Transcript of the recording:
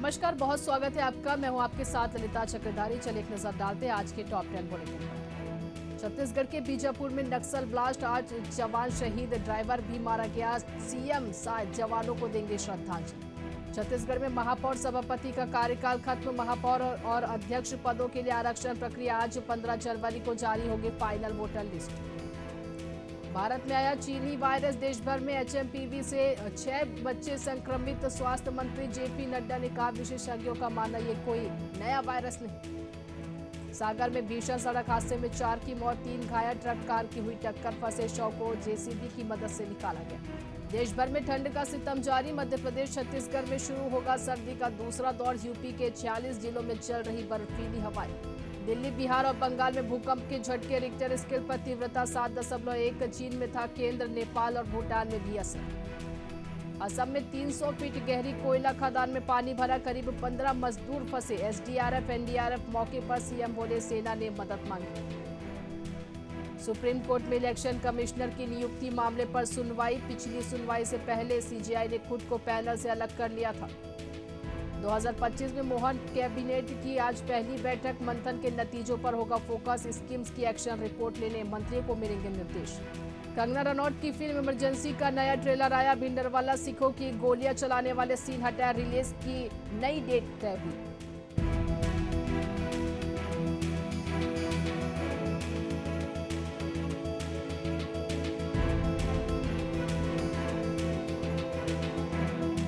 नमस्कार, बहुत स्वागत है आपका। मैं हूं आपके साथ ललिता चक्रधारी। चलिए एक नजर डालते हैं आज के टॉप 10 बुलेटिन पर। छत्तीसगढ़ के बीजापुर में नक्सल ब्लास्ट, आज जवान शहीद, ड्राइवर भी मारा गया। सीएम 7 जवानों को देंगे श्रद्धांजलि। छत्तीसगढ़ में महापौर सभापति का कार्यकाल खत्म। महापौर और अध्यक्ष पदों के लिए आरक्षण प्रक्रिया आज 15 जनवरी को जारी होगी फाइनल वोटर लिस्ट। भारत में आया चीनी वायरस, देश भर में एचएमपीवी से 6 बच्चे संक्रमित। स्वास्थ्य मंत्री जेपी नड्डा ने कहा, विशेषज्ञों का मानना ये कोई नया वायरस नहीं। सागर में भीषण सड़क हादसे में 4 की मौत, 3 घायल, ट्रक कार की हुई टक्कर, फंसे शव को जेसीबी की मदद से निकाला गया। देश भर में ठंड का सितम जारी। मध्य प्रदेश, छत्तीसगढ़ में शुरू होगा सर्दी का दूसरा दौर। यूपी के 46 जिलों में चल रही बर्फीली हवाएं। दिल्ली, बिहार और बंगाल में भूकंप के झटके, रिक्टर स्केल पर तीव्रता 7.1। चीन में था केंद्र, नेपाल और भूटान में भी असर। असम में 300 फीट गहरी कोयला खदान में पानी भरा, करीब 15 मजदूर फंसे। एसडीआरएफ एनडीआरएफ मौके पर, सीएम बोले सेना ने मदद मांगी। सुप्रीम कोर्ट में इलेक्शन कमिश्नर की नियुक्ति मामले पर सुनवाई। पिछली सुनवाई से पहले सीजेआई ने खुद को पैनल से अलग कर लिया था। 2025 में मोहन कैबिनेट की आज पहली बैठक, मंथन के नतीजों पर होगा फोकस। स्कीम्स की एक्शन रिपोर्ट लेने मंत्रियों को मिलेंगे निर्देश। कंगना रनौत की फिल्म इमरजेंसी का नया ट्रेलर आया। भिंडरवाला सिखों की गोलियां चलाने वाले सीन हटाया, रिलीज की नई डेट तय हुई।